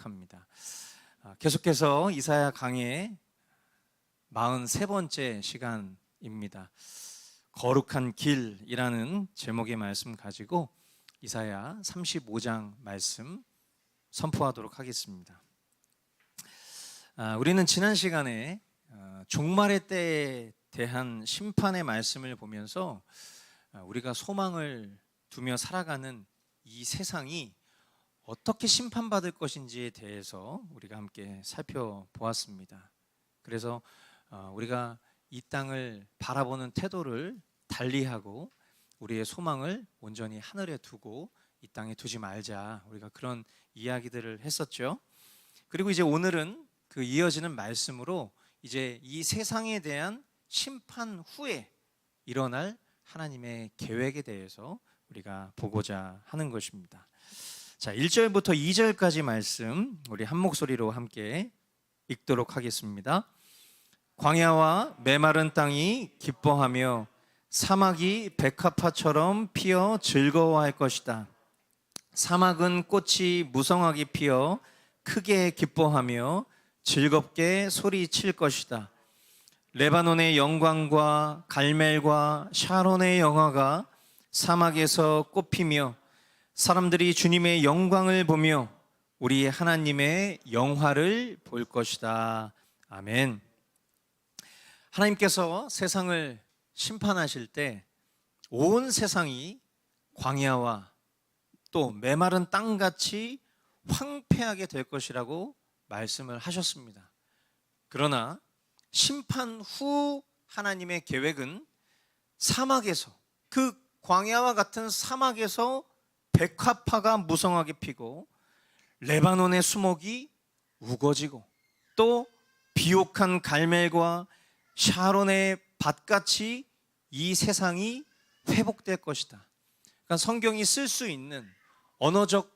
합니다. 계속해서 이사야 강의 43번째 시간입니다. 거룩한 길이라는 제목의 말씀 가지고 이사야 35장 말씀 선포하도록 하겠습니다. 우리는 지난 시간에 종말의 때에 대한 심판의 말씀을 보면서 우리가 소망을 두며 살아가는 이 세상이 어떻게 심판받을 것인지에 대해서 우리가 함께 살펴보았습니다. 그래서 우리가 이 땅을 바라보는 태도를 달리하고 우리의 소망을 온전히 하늘에 두고 이 땅에 두지 말자, 우리가 그런 이야기들을 했었죠. 그리고 이제 오늘은 그 이어지는 말씀으로 이제 이 세상에 대한 심판 후에 일어날 하나님의 계획에 대해서 우리가 보고자 하는 것입니다. 자, 1절부터 2절까지 말씀 우리 한 목소리로 함께 읽도록 하겠습니다. 광야와 메마른 땅이 기뻐하며 사막이 백합화처럼 피어 즐거워할 것이다. 사막은 꽃이 무성하게 피어 크게 기뻐하며 즐겁게 소리칠 것이다. 레바논의 영광과 갈멜과 샤론의 영화가 사막에서 꽃피며 사람들이 주님의 영광을 보며 우리 하나님의 영화를 볼 것이다. 아멘. 하나님께서 세상을 심판하실 때 온 세상이 광야와 또 메마른 땅같이 황폐하게 될 것이라고 말씀을 하셨습니다. 그러나 심판 후 하나님의 계획은 사막에서, 그 광야와 같은 사막에서 백합화가 무성하게 피고 레바논의 수목이 우거지고 또 비옥한 갈멜과 샤론의 밭같이 이 세상이 회복될 것이다. 그러니까 성경이 쓸 수 있는 언어적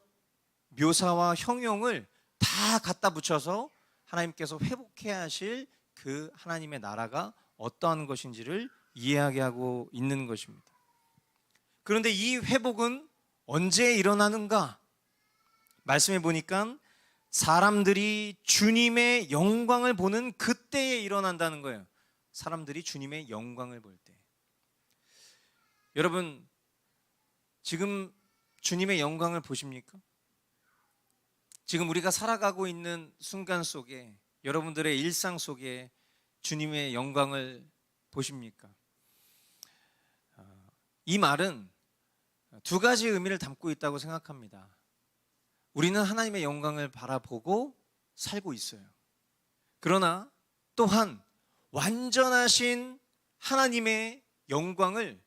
묘사와 형용을 다 갖다 붙여서 하나님께서 회복해야 하실 그 하나님의 나라가 어떠한 것인지를 이해하게 하고 있는 것입니다. 그런데 이 회복은 언제 일어나는가? 말씀해 보니까 사람들이 주님의 영광을 보는 그때에 일어난다는 거예요. 사람들이 주님의 영광을 볼 때. 여러분, 지금 주님의 영광을 보십니까? 지금 우리가 살아가고 있는 순간 속에, 여러분들의 일상 속에 주님의 영광을 보십니까? 이 말은 두 가지 의미를 담고 있다고 생각합니다. 우리는 하나님의 영광을 바라보고 살고 있어요. 그러나 또한 완전하신 하나님의 영광을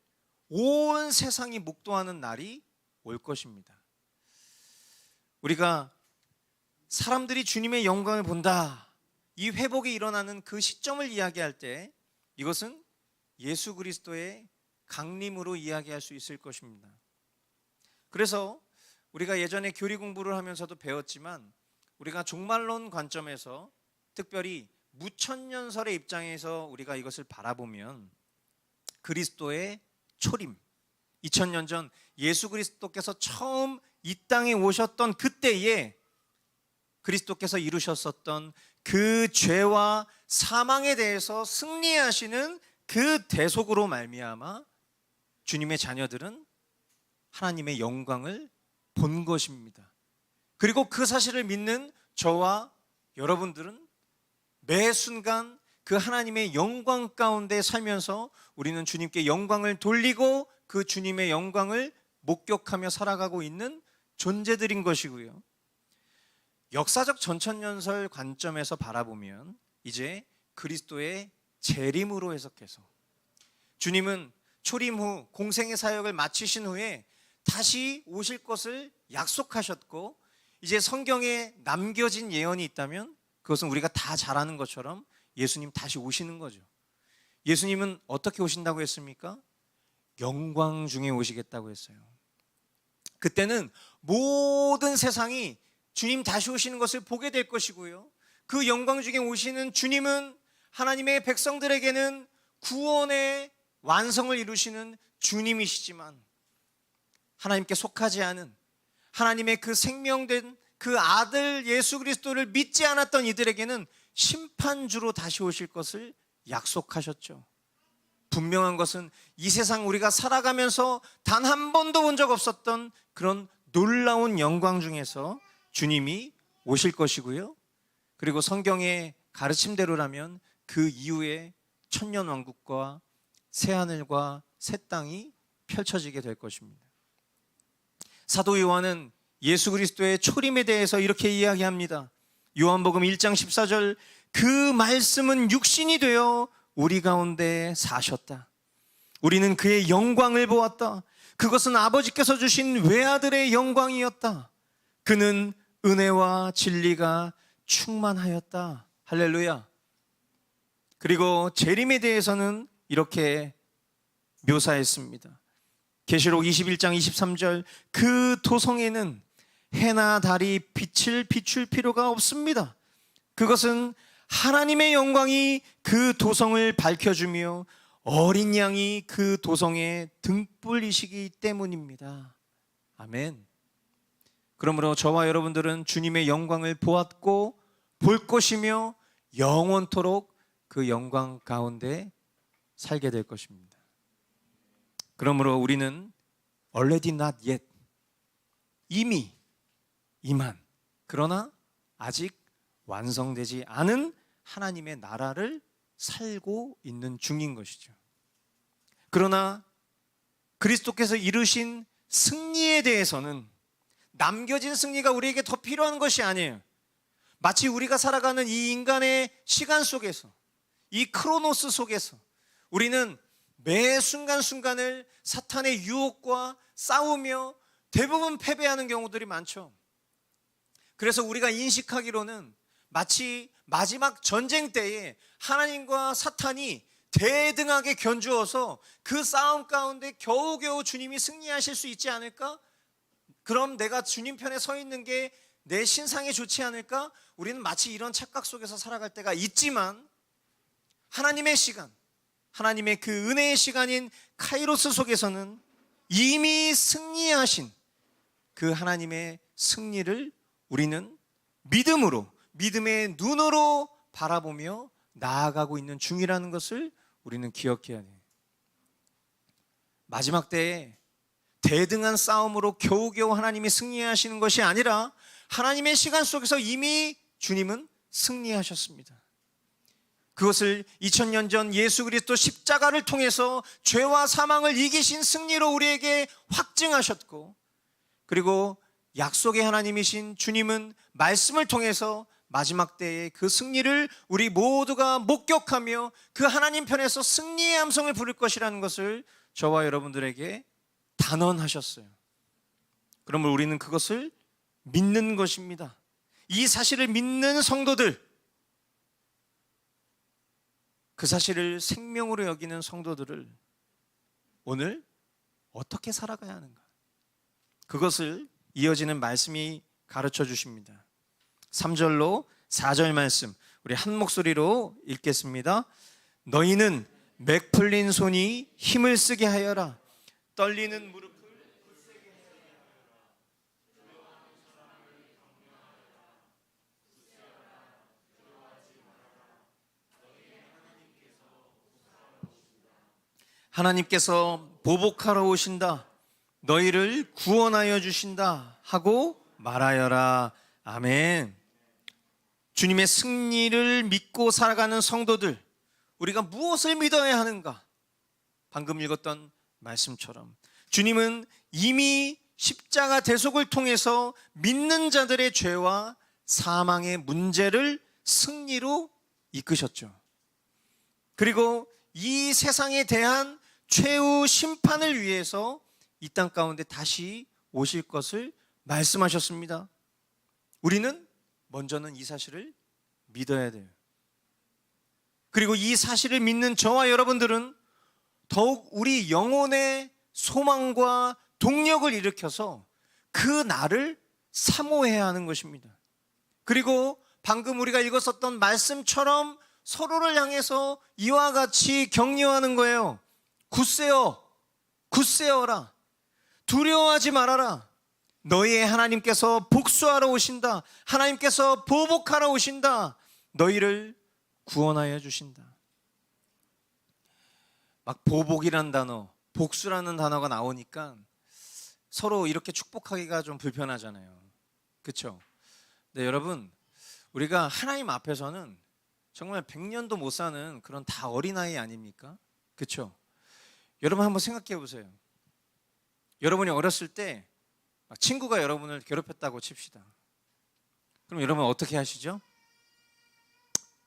온 세상이 목도하는 날이 올 것입니다. 우리가 사람들이 주님의 영광을 본다, 이 회복이 일어나는 그 시점을 이야기할 때 이것은 예수 그리스도의 강림으로 이야기할 수 있을 것입니다. 그래서 우리가 예전에 교리 공부를 하면서도 배웠지만 우리가 종말론 관점에서 특별히 무천년설의 입장에서 우리가 이것을 바라보면 그리스도의 초림, 2000년 전 예수 그리스도께서 처음 이 땅에 오셨던 그때에 그리스도께서 이루셨었던 그 죄와 사망에 대해서 승리하시는 그 대속으로 말미암아 주님의 자녀들은 하나님의 영광을 본 것입니다. 그리고 그 사실을 믿는 저와 여러분들은 매 순간 그 하나님의 영광 가운데 살면서 우리는 주님께 영광을 돌리고 그 주님의 영광을 목격하며 살아가고 있는 존재들인 것이고요. 역사적 전천년설 관점에서 바라보면 이제 그리스도의 재림으로 해석해서 주님은 초림 후 공생의 사역을 마치신 후에 다시 오실 것을 약속하셨고, 이제 성경에 남겨진 예언이 있다면 그것은 우리가 다 잘 아는 것처럼 예수님 다시 오시는 거죠. 예수님은 어떻게 오신다고 했습니까? 영광 중에 오시겠다고 했어요. 그때는 모든 세상이 주님 다시 오시는 것을 보게 될 것이고요, 그 영광 중에 오시는 주님은 하나님의 백성들에게는 구원의 완성을 이루시는 주님이시지만 하나님께 속하지 않은 하나님의 그 생명된 그 아들 예수 그리스도를 믿지 않았던 이들에게는 심판주로 다시 오실 것을 약속하셨죠. 분명한 것은 이 세상 우리가 살아가면서 단 한 번도 본 적 없었던 그런 놀라운 영광 중에서 주님이 오실 것이고요. 그리고 성경의 가르침대로라면 그 이후에 천년왕국과 새하늘과 새 땅이 펼쳐지게 될 것입니다. 사도 요한은 예수 그리스도의 초림에 대해서 이렇게 이야기합니다. 요한복음 1장 14절, 그 말씀은 육신이 되어 우리 가운데 사셨다. 우리는 그의 영광을 보았다. 그것은 아버지께서 주신 외아들의 영광이었다. 그는 은혜와 진리가 충만하였다. 할렐루야. 그리고 재림에 대해서는 이렇게 묘사했습니다. 계시록 21장 23절, 그 도성에는 해나 달이 빛을 비출 필요가 없습니다. 그것은 하나님의 영광이 그 도성을 밝혀주며 어린 양이 그 도성의 등불이시기 때문입니다. 아멘. 그러므로 저와 여러분들은 주님의 영광을 보았고 볼 것이며 영원토록 그 영광 가운데 살게 될 것입니다. 그러므로 우리는 already not yet, 이미 이만, 그러나 아직 완성되지 않은 하나님의 나라를 살고 있는 중인 것이죠. 그러나 그리스도께서 이루신 승리에 대해서는 남겨진 승리가 우리에게 더 필요한 것이 아니에요. 마치 우리가 살아가는 이 인간의 시간 속에서, 이 크로노스 속에서 우리는 매 순간순간을 사탄의 유혹과 싸우며 대부분 패배하는 경우들이 많죠. 그래서 우리가 인식하기로는 마치 마지막 전쟁 때에 하나님과 사탄이 대등하게 견주어서 그 싸움 가운데 겨우겨우 주님이 승리하실 수 있지 않을까? 그럼 내가 주님 편에 서 있는 게 내 신상에 좋지 않을까? 우리는 마치 이런 착각 속에서 살아갈 때가 있지만, 하나님의 시간, 하나님의 그 은혜의 시간인 카이로스 속에서는 이미 승리하신 그 하나님의 승리를 우리는 믿음으로, 믿음의 눈으로 바라보며 나아가고 있는 중이라는 것을 우리는 기억해야 돼요. 마지막 때에 대등한 싸움으로 겨우겨우 하나님이 승리하시는 것이 아니라 하나님의 시간 속에서 이미 주님은 승리하셨습니다. 그것을 2000년 전 예수 그리스도 십자가를 통해서 죄와 사망을 이기신 승리로 우리에게 확증하셨고, 그리고 약속의 하나님이신 주님은 말씀을 통해서 마지막 때의 그 승리를 우리 모두가 목격하며 그 하나님 편에서 승리의 함성을 부를 것이라는 것을 저와 여러분들에게 단언하셨어요. 그러면 우리는 그것을 믿는 것입니다. 이 사실을 믿는 성도들, 그 사실을 생명으로 여기는 성도들을 오늘 어떻게 살아가야 하는가? 그것을 이어지는 말씀이 가르쳐 주십니다. 3절로 4절 말씀 우리 한 목소리로 읽겠습니다. 너희는 맥 풀린 손이 힘을 쓰게 하여라. 떨리는 무릎을 굳세게 하여라. 하나님께서 보복하러 오신다. 너희를 구원하여 주신다 하고 말하여라. 아멘. 주님의 승리를 믿고 살아가는 성도들, 우리가 무엇을 믿어야 하는가? 방금 읽었던 말씀처럼 주님은 이미 십자가 대속을 통해서 믿는 자들의 죄와 사망의 문제를 승리로 이끄셨죠. 그리고 이 세상에 대한 최후 심판을 위해서 이 땅 가운데 다시 오실 것을 말씀하셨습니다. 우리는 먼저는 이 사실을 믿어야 돼요. 그리고 이 사실을 믿는 저와 여러분들은 더욱 우리 영혼의 소망과 동력을 일으켜서 그 날을 사모해야 하는 것입니다. 그리고 방금 우리가 읽었었던 말씀처럼 서로를 향해서 이와 같이 격려하는 거예요. 굳세어, 굳세어라. 두려워하지 말아라. 너희의 하나님께서 복수하러 오신다. 하나님께서 보복하러 오신다. 너희를 구원하여 주신다. 막 보복이라는 단어, 복수라는 단어가 나오니까 서로 이렇게 축복하기가 좀 불편하잖아요. 그렇죠? 네, 여러분, 우리가 하나님 앞에서는 정말 100년도 못 사는 그런 다 어린아이 아닙니까? 그렇죠? 여러분 한번 생각해 보세요. 여러분이 어렸을 때 친구가 여러분을 괴롭혔다고 칩시다. 그럼 여러분 어떻게 하시죠?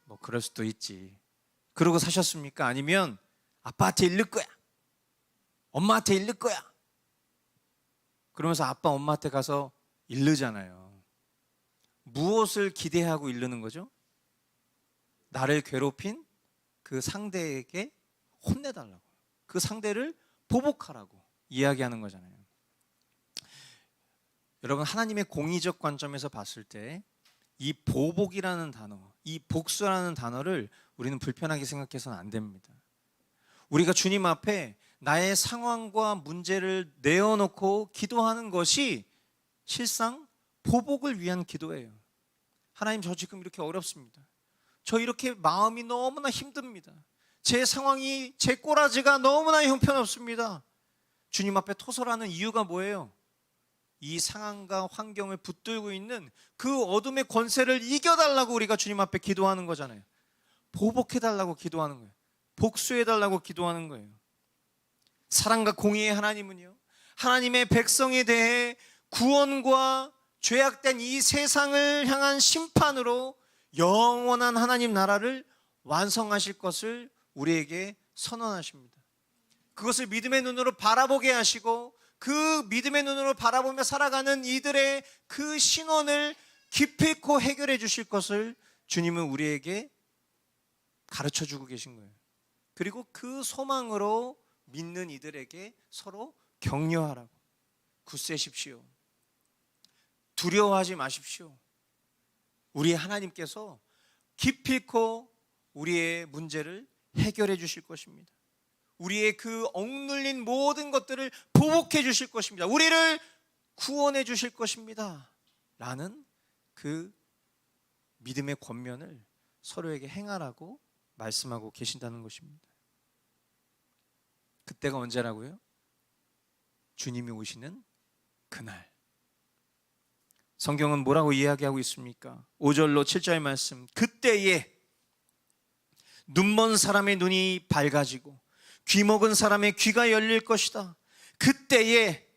뭐 그럴 수도 있지. 그러고 사셨습니까? 아니면 아빠한테 일를 거야, 엄마한테 일를 거야, 그러면서 아빠 엄마한테 가서 일르잖아요. 무엇을 기대하고 일르는 거죠? 나를 괴롭힌 그 상대에게 혼내달라고, 그 상대를 보복하라고 이야기하는 거잖아요. 여러분, 하나님의 공의적 관점에서 봤을 때 이 보복이라는 단어, 이 복수라는 단어를 우리는 불편하게 생각해서는 안 됩니다. 우리가 주님 앞에 나의 상황과 문제를 내어놓고 기도하는 것이 실상 보복을 위한 기도예요. 하나님, 저 지금 이렇게 어렵습니다. 저 이렇게 마음이 너무나 힘듭니다. 제 상황이, 제 꼬라지가 너무나 형편없습니다. 주님 앞에 토설하는 이유가 뭐예요? 이 상황과 환경을 붙들고 있는 그 어둠의 권세를 이겨달라고 우리가 주님 앞에 기도하는 거잖아요. 보복해달라고 기도하는 거예요. 복수해달라고 기도하는 거예요. 사랑과 공의의 하나님은요, 하나님의 백성에 대해 구원과 죄악된 이 세상을 향한 심판으로 영원한 하나님 나라를 완성하실 것을 우리에게 선언하십니다. 그것을 믿음의 눈으로 바라보게 하시고 그 믿음의 눈으로 바라보며 살아가는 이들의 그 신원을 기필코 해결해 주실 것을 주님은 우리에게 가르쳐 주고 계신 거예요. 그리고 그 소망으로 믿는 이들에게 서로 격려하라고, 굳세십시오, 두려워하지 마십시오. 우리의 하나님께서 기필코 우리의 문제를 해결해 주실 것입니다. 우리의 그 억눌린 모든 것들을 보복해 주실 것입니다. 우리를 구원해 주실 것입니다. 라는 그 믿음의 권면을 서로에게 행하라고 말씀하고 계신다는 것입니다. 그때가 언제라고요? 주님이 오시는 그날. 성경은 뭐라고 이야기하고 있습니까? 5절로 7절 말씀. 그때에 눈먼 사람의 눈이 밝아지고 귀먹은 사람의 귀가 열릴 것이다. 그때에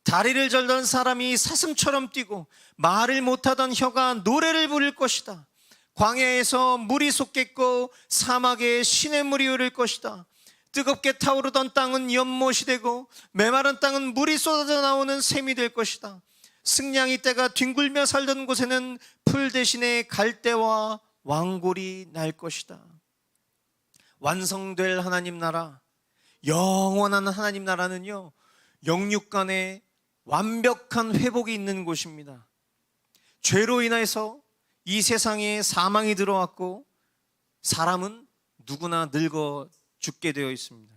다리를 절던 사람이 사슴처럼 뛰고 말을 못하던 혀가 노래를 부를 것이다. 광야에서 물이 솟겠고 사막에 시냇물이 흐를 것이다. 뜨겁게 타오르던 땅은 연못이 되고 메마른 땅은 물이 쏟아져 나오는 샘이 될 것이다. 승냥이 떼가 뒹굴며 살던 곳에는 풀 대신에 갈대와 왕골이 날 것이다. 완성될 하나님 나라, 영원한 하나님 나라는요, 영육 간의 완벽한 회복이 있는 곳입니다. 죄로 인해서 이 세상에 사망이 들어왔고 사람은 누구나 늙어 죽게 되어 있습니다.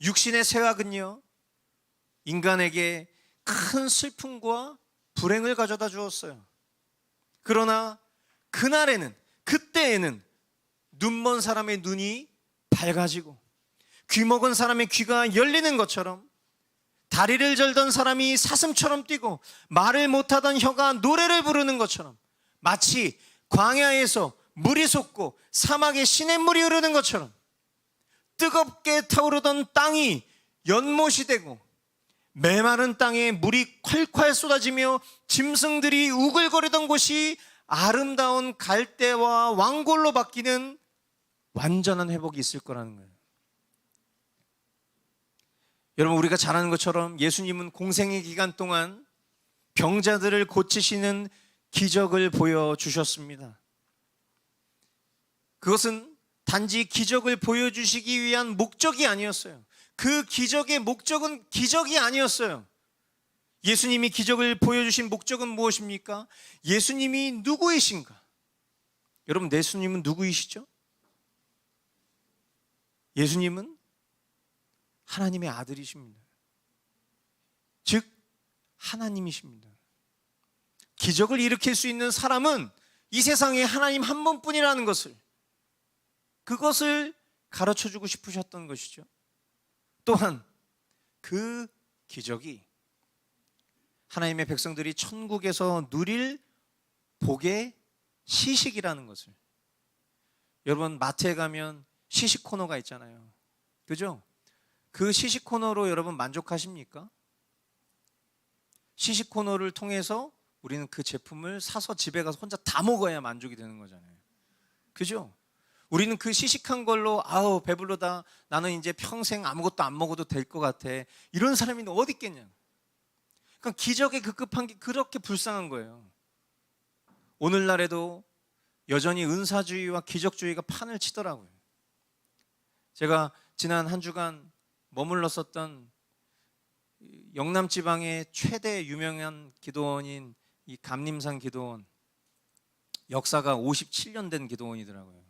육신의 쇠약은요, 인간에게 큰 슬픔과 불행을 가져다 주었어요. 그러나 그날에는, 그때에는 눈먼 사람의 눈이 밝아지고 귀먹은 사람의 귀가 열리는 것처럼, 다리를 절던 사람이 사슴처럼 뛰고 말을 못하던 혀가 노래를 부르는 것처럼, 마치 광야에서 물이 솟고 사막에 시냇물이 흐르는 것처럼 뜨겁게 타오르던 땅이 연못이 되고 메마른 땅에 물이 콸콸 쏟아지며 짐승들이 우글거리던 곳이 아름다운 갈대와 왕골로 바뀌는 완전한 회복이 있을 거라는 거예요. 여러분, 우리가 잘 아는 것처럼 예수님은 공생의 기간 동안 병자들을 고치시는 기적을 보여주셨습니다. 그것은 단지 기적을 보여주시기 위한 목적이 아니었어요. 그 기적의 목적은 기적이 아니었어요. 예수님이 기적을 보여주신 목적은 무엇입니까? 예수님이 누구이신가? 여러분, 예수님은 누구이시죠? 예수님은 하나님의 아들이십니다. 즉 하나님이십니다. 기적을 일으킬 수 있는 사람은 이 세상에 하나님 한 분뿐이라는 것을, 그것을 가르쳐주고 싶으셨던 것이죠. 또한 그 기적이 하나님의 백성들이 천국에서 누릴 복의 시식이라는 것을, 여러분 마트에 가면 시식 코너가 있잖아요. 그죠? 그 시식 코너로 여러분 만족하십니까? 시식 코너를 통해서 우리는 그 제품을 사서 집에 가서 혼자 다 먹어야 만족이 되는 거잖아요. 그죠? 우리는 그 시식한 걸로 아우 배불러다, 나는 이제 평생 아무것도 안 먹어도 될 것 같아, 이런 사람이 어디 있겠냐. 그러니까 기적에 급급한 게 그렇게 불쌍한 거예요. 오늘날에도 여전히 은사주의와 기적주의가 판을 치더라고요. 제가 지난 한 주간 머물렀었던 영남 지방의 최대 유명한 기도원인 이 감림산 기도원, 역사가 57년 된 기도원이더라고요.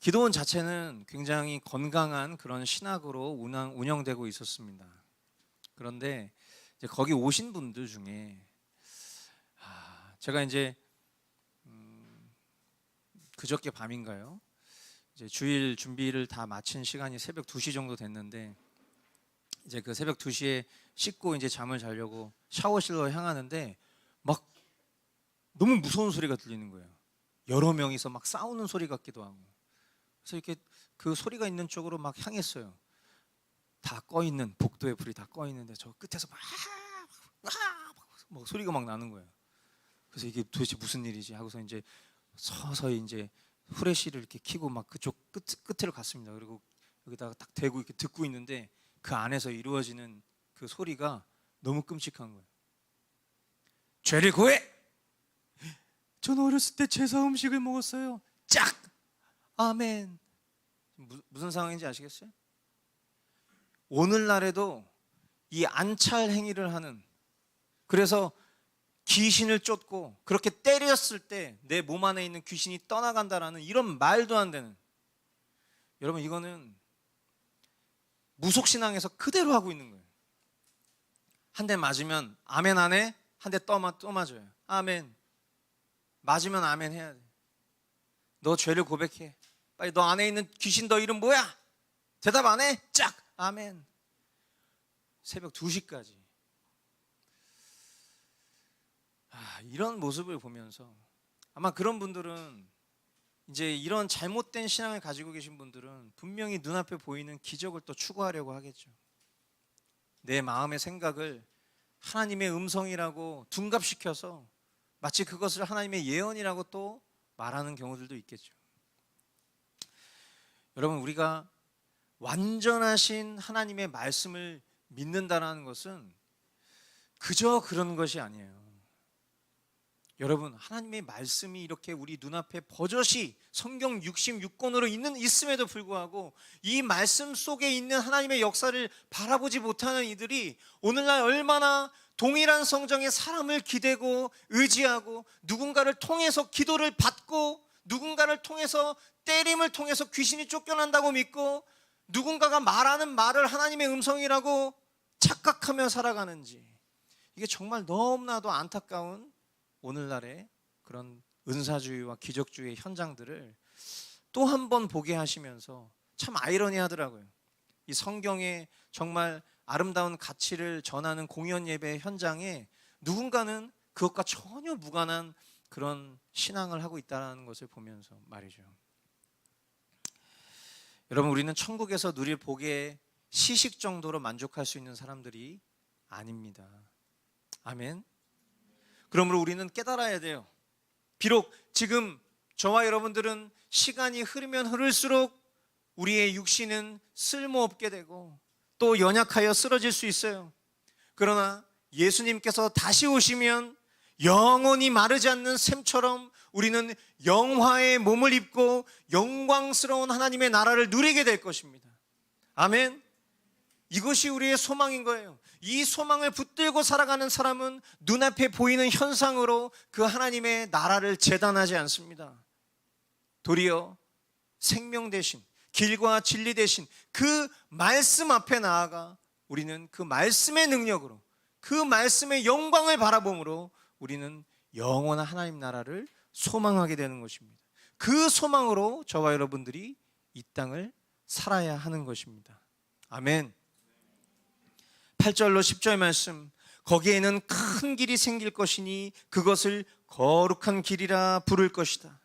기도원 자체는 굉장히 건강한 그런 신학으로 운영되고 있었습니다. 그런데 이제 거기 오신 분들 중에 제가 이제 그저께 밤인가요? 이제 주일 준비를 다 마친 시간이 새벽 2시 정도 됐는데, 이제 그 새벽 2시에 씻고 이제 잠을 자려고 샤워실로 향하는데 막 너무 무서운 소리가 들리는 거예요. 여러 명이서 막 싸우는 소리 같기도 하고. 그래서 이렇게 그 소리가 있는 쪽으로 막 향했어요. 다 꺼 있는, 복도에 불이 다 꺼 있는데 저 끝에서 막 소리가 막 나는 거예요. 그래서 이게 도대체 무슨 일이지 하고서 이제 서서히 이제 후레쉬를 이렇게 켜고 막 그쪽 끝으로 갔습니다. 그리고 여기다가 딱 대고 이렇게 듣고 있는데 그 안에서 이루어지는 그 소리가 너무 끔찍한 거예요. 죄를 고해! 저는 어렸을 때 제사 음식을 먹었어요. 짝! 아멘. 무슨 상황인지 아시겠어요? 오늘날에도 이 안찰 행위를 하는, 그래서 귀신을 쫓고 그렇게 때렸을 때 내 몸 안에 있는 귀신이 떠나간다라는 이런 말도 안 되는, 여러분 이거는 무속신앙에서 그대로 하고 있는 거예요. 한 대 맞으면 아멘 안 해? 한 대 또 맞아요. 아멘. 맞으면 아멘 해야 돼. 너 죄를 고백해. 빨리 너 안에 있는 귀신 너 이름 뭐야? 대답 안 해? 짝! 아멘. 새벽 2시까지. 이런 모습을 보면서 아마 그런 분들은, 이제 이런 잘못된 신앙을 가지고 계신 분들은 분명히 눈앞에 보이는 기적을 또 추구하려고 하겠죠. 내 마음의 생각을 하나님의 음성이라고 둔갑시켜서 마치 그것을 하나님의 예언이라고 또 말하는 경우들도 있겠죠. 여러분, 우리가 완전하신 하나님의 말씀을 믿는다는 것은 그저 그런 것이 아니에요. 여러분, 하나님의 말씀이 이렇게 우리 눈앞에 버젓이 성경 66권으로 있음에도 불구하고 이 말씀 속에 있는 하나님의 역사를 바라보지 못하는 이들이 오늘날 얼마나 동일한 성경에 사람을 기대고 의지하고 누군가를 통해서 기도를 받고 누군가를 통해서 때림을 통해서 귀신이 쫓겨난다고 믿고 누군가가 말하는 말을 하나님의 음성이라고 착각하며 살아가는지, 이게 정말 너무나도 안타까운 오늘날의 그런 은사주의와 기적주의의 현장들을 또 한 번 보게 하시면서 참 아이러니하더라고요. 이 성경의 정말 아름다운 가치를 전하는 공연 예배 현장에 누군가는 그것과 전혀 무관한 그런 신앙을 하고 있다는 것을 보면서 말이죠. 여러분, 우리는 천국에서 누릴 복의 시식 정도로 만족할 수 있는 사람들이 아닙니다. 아멘. 그러므로 우리는 깨달아야 돼요. 비록 지금 저와 여러분들은 시간이 흐르면 흐를수록 우리의 육신은 쓸모없게 되고 또 연약하여 쓰러질 수 있어요. 그러나 예수님께서 다시 오시면 영원히 마르지 않는 샘처럼 우리는 영화의 몸을 입고 영광스러운 하나님의 나라를 누리게 될 것입니다. 아멘. 이것이 우리의 소망인 거예요. 이 소망을 붙들고 살아가는 사람은 눈앞에 보이는 현상으로 그 하나님의 나라를 재단하지 않습니다. 도리어 생명 대신, 길과 진리 대신 그 말씀 앞에 나아가 우리는 그 말씀의 능력으로, 그 말씀의 영광을 바라봄으로 우리는 영원한 하나님 나라를 소망하게 되는 것입니다. 그 소망으로 저와 여러분들이 이 땅을 살아야 하는 것입니다. 아멘. 8절로 10절 말씀, 거기에는 큰 길이 생길 것이니 그것을 거룩한 길이라 부를 것이다.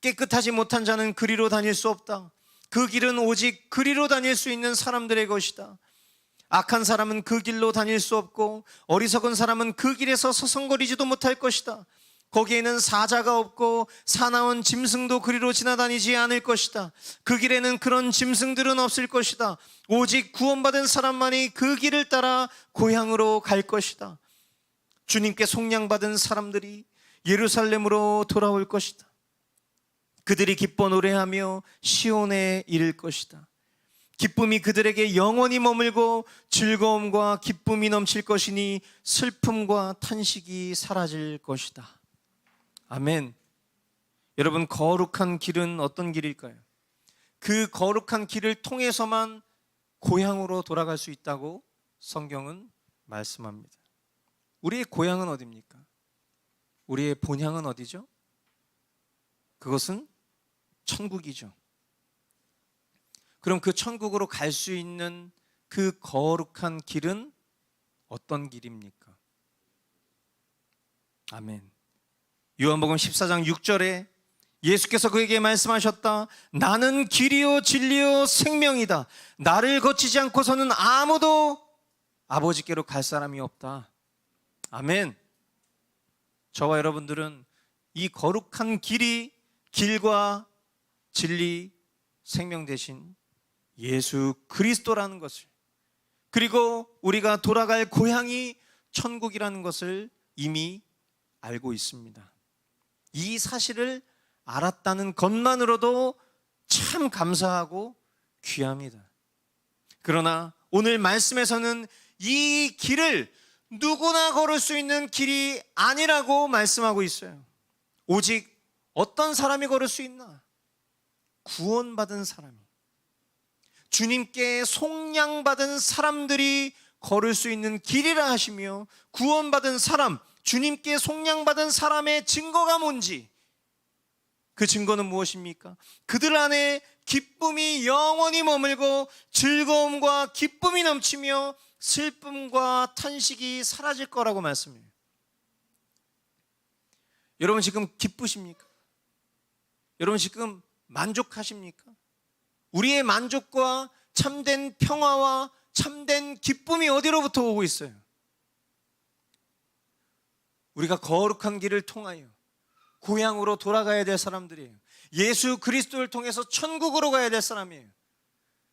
깨끗하지 못한 자는 그리로 다닐 수 없다. 그 길은 오직 그리로 다닐 수 있는 사람들의 것이다. 악한 사람은 그 길로 다닐 수 없고 어리석은 사람은 그 길에서 서성거리지도 못할 것이다. 거기에는 사자가 없고 사나운 짐승도 그리로 지나다니지 않을 것이다. 그 길에는 그런 짐승들은 없을 것이다. 오직 구원받은 사람만이 그 길을 따라 고향으로 갈 것이다. 주님께 속량받은 사람들이 예루살렘으로 돌아올 것이다. 그들이 기뻐 노래하며 시온에 이를 것이다. 기쁨이 그들에게 영원히 머물고 즐거움과 기쁨이 넘칠 것이니 슬픔과 탄식이 사라질 것이다. 아멘. 여러분, 거룩한 길은 어떤 길일까요? 그 거룩한 길을 통해서만 고향으로 돌아갈 수 있다고 성경은 말씀합니다. 우리의 고향은 어디입니까? 우리의 본향은 어디죠? 그것은 천국이죠. 그럼 그 천국으로 갈 수 있는 그 거룩한 길은 어떤 길입니까? 아멘. 요한복음 14장 6절에 예수께서 그에게 말씀하셨다. 나는 길이요 진리요 생명이다. 나를 거치지 않고서는 아무도 아버지께로 갈 사람이 없다. 아멘. 저와 여러분들은 이 거룩한 길과 진리, 생명 대신 예수 그리스도라는 것을, 그리고 우리가 돌아갈 고향이 천국이라는 것을 이미 알고 있습니다. 이 사실을 알았다는 것만으로도 참 감사하고 귀합니다. 그러나 오늘 말씀에서는 이 길을 누구나 걸을 수 있는 길이 아니라고 말씀하고 있어요. 오직 어떤 사람이 걸을 수 있나? 구원받은 사람이, 주님께 속량받은 사람들이 걸을 수 있는 길이라 하시며, 구원받은 사람, 주님께 속량받은 사람의 증거가 뭔지, 그 증거는 무엇입니까? 그들 안에 기쁨이 영원히 머물고 즐거움과 기쁨이 넘치며 슬픔과 탄식이 사라질 거라고 말씀해요. 여러분 지금 기쁘십니까? 여러분 지금 만족하십니까? 우리의 만족과 참된 평화와 참된 기쁨이 어디로부터 오고 있어요? 우리가 거룩한 길을 통하여 고향으로 돌아가야 될 사람들이에요. 예수 그리스도를 통해서 천국으로 가야 될 사람이에요.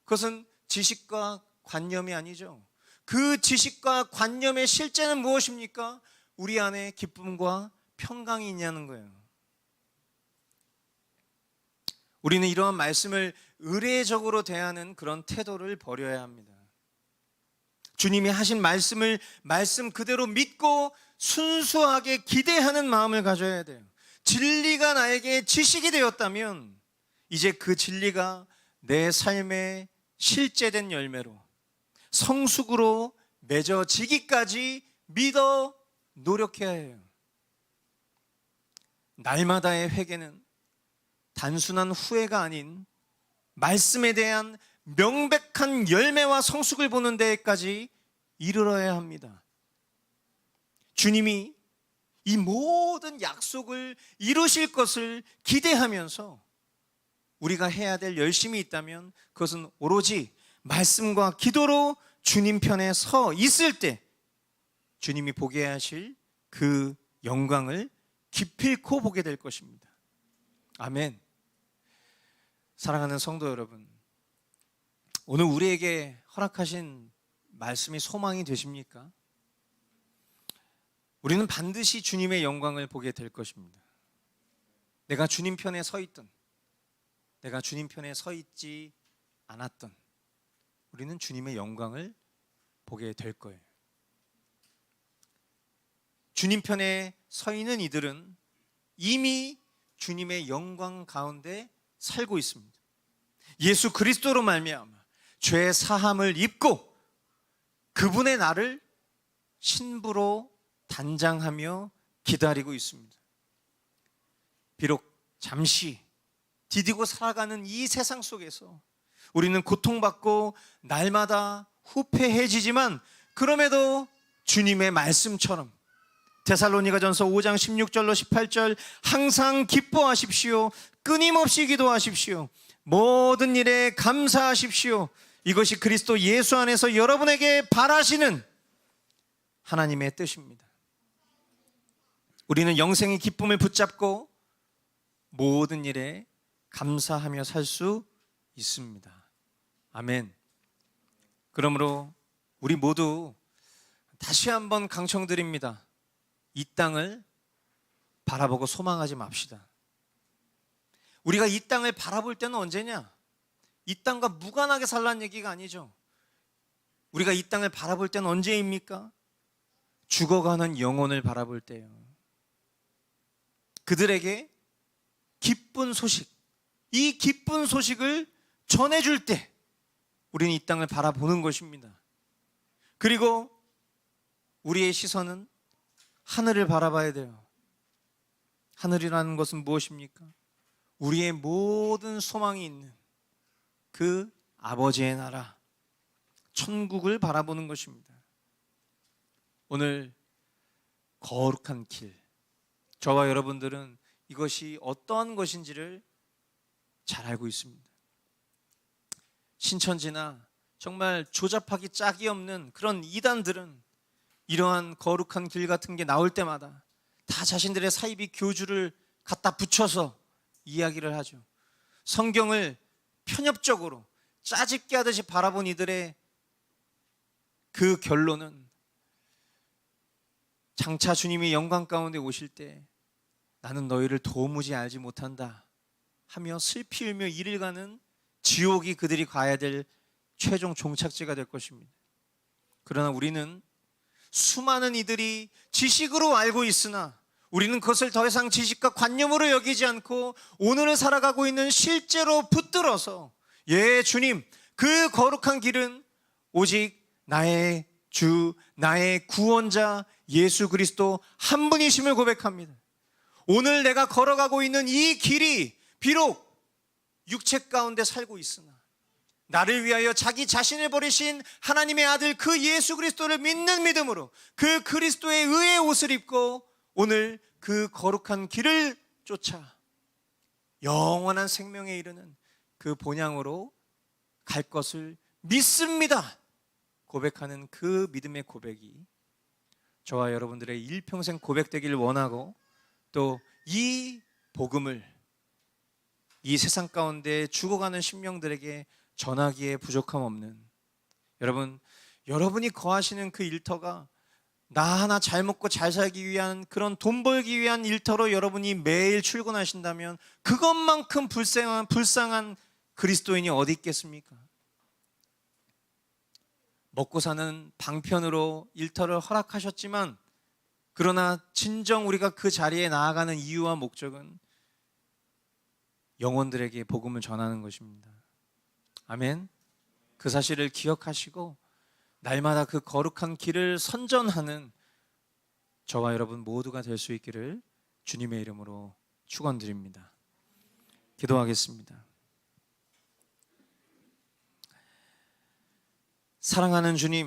그것은 지식과 관념이 아니죠. 그 지식과 관념의 실제는 무엇입니까? 우리 안에 기쁨과 평강이 있냐는 거예요. 우리는 이러한 말씀을 의례적으로 대하는 그런 태도를 버려야 합니다. 주님이 하신 말씀을 말씀 그대로 믿고 순수하게 기대하는 마음을 가져야 돼요. 진리가 나에게 지식이 되었다면 이제 그 진리가 내 삶의 실제된 열매로 성숙으로 맺어지기까지 믿어 노력해야 해요. 날마다의 회개는 단순한 후회가 아닌 말씀에 대한 명백한 열매와 성숙을 보는 데까지 이르러야 합니다. 주님이 이 모든 약속을 이루실 것을 기대하면서 우리가 해야 될 열심이 있다면 그것은 오로지 말씀과 기도로 주님 편에 서 있을 때 주님이 보게 하실 그 영광을 기필코 보게 될 것입니다. 아멘. 사랑하는 성도 여러분, 오늘 우리에게 허락하신 말씀이 소망이 되십니까? 우리는 반드시 주님의 영광을 보게 될 것입니다. 내가 주님 편에 서 있든 내가 주님 편에 서 있지 않았든 우리는 주님의 영광을 보게 될 거예요. 주님 편에 서 있는 이들은 이미 주님의 영광 가운데 살고 있습니다. 예수 그리스도로 말미암아 죄 사함을 입고 그분의 나를 신부로 단장하며 기다리고 있습니다. 비록 잠시 디디고 살아가는 이 세상 속에서 우리는 고통받고 날마다 후패해지지만, 그럼에도 주님의 말씀처럼 데살로니가전서 5장 16절로 18절 항상 기뻐하십시오. 끊임없이 기도하십시오. 모든 일에 감사하십시오. 이것이 그리스도 예수 안에서 여러분에게 바라시는 하나님의 뜻입니다. 우리는 영생의 기쁨을 붙잡고 모든 일에 감사하며 살 수 있습니다. 아멘. 그러므로 우리 모두 다시 한번 강청드립니다. 이 땅을 바라보고 소망하지 맙시다. 우리가 이 땅을 바라볼 때는 언제냐? 이 땅과 무관하게 살라는 얘기가 아니죠. 우리가 이 땅을 바라볼 때는 언제입니까? 죽어가는 영혼을 바라볼 때요. 그들에게 기쁜 소식, 이 기쁜 소식을 전해줄 때 우리는 이 땅을 바라보는 것입니다. 그리고 우리의 시선은 하늘을 바라봐야 돼요. 하늘이라는 것은 무엇입니까? 우리의 모든 소망이 있는 그 아버지의 나라, 천국을 바라보는 것입니다. 오늘 거룩한 길, 저와 여러분들은 이것이 어떠한 것인지를 잘 알고 있습니다. 신천지나 정말 조잡하기 짝이 없는 그런 이단들은 이러한 거룩한 길 같은 게 나올 때마다 다 자신들의 사이비 교주를 갖다 붙여서 이야기를 하죠. 성경을 편협적으로 짜집게 하듯이 바라본 이들의 그 결론은 장차 주님이 영광 가운데 오실 때 나는 너희를 도무지 알지 못한다 하며 슬피 울며 이를 가는 지옥이 그들이 가야 될 최종 종착지가 될 것입니다. 그러나 우리는 수많은 이들이 지식으로 알고 있으나 우리는 그것을 더 이상 지식과 관념으로 여기지 않고 오늘을 살아가고 있는 실제로 붙들어서, 예 주님, 그 거룩한 길은 오직 나의 주, 나의 구원자 예수 그리스도 한 분이심을 고백합니다. 오늘 내가 걸어가고 있는 이 길이 비록 육체 가운데 살고 있으나 나를 위하여 자기 자신을 버리신 하나님의 아들 그 예수 그리스도를 믿는 믿음으로 그 그리스도의 의의 옷을 입고 오늘 그 거룩한 길을 쫓아 영원한 생명에 이르는 그 본향으로 갈 것을 믿습니다 고백하는 그 믿음의 고백이 저와 여러분들의 일평생 고백되기를 원하고, 또 이 복음을 이 세상 가운데 죽어가는 심령들에게 전하기에 부족함 없는, 여러분이 거하시는 그 일터가 나 하나 잘 먹고 잘 살기 위한, 그런 돈 벌기 위한 일터로 여러분이 매일 출근하신다면 그것만큼 불쌍한 그리스도인이 어디 있겠습니까? 먹고 사는 방편으로 일터를 허락하셨지만, 그러나 진정 우리가 그 자리에 나아가는 이유와 목적은 영혼들에게 복음을 전하는 것입니다. 아멘. 그 사실을 기억하시고 날마다 그 거룩한 길을 선전하는 저와 여러분 모두가 될 수 있기를 주님의 이름으로 축원드립니다. 기도하겠습니다. 사랑하는 주님,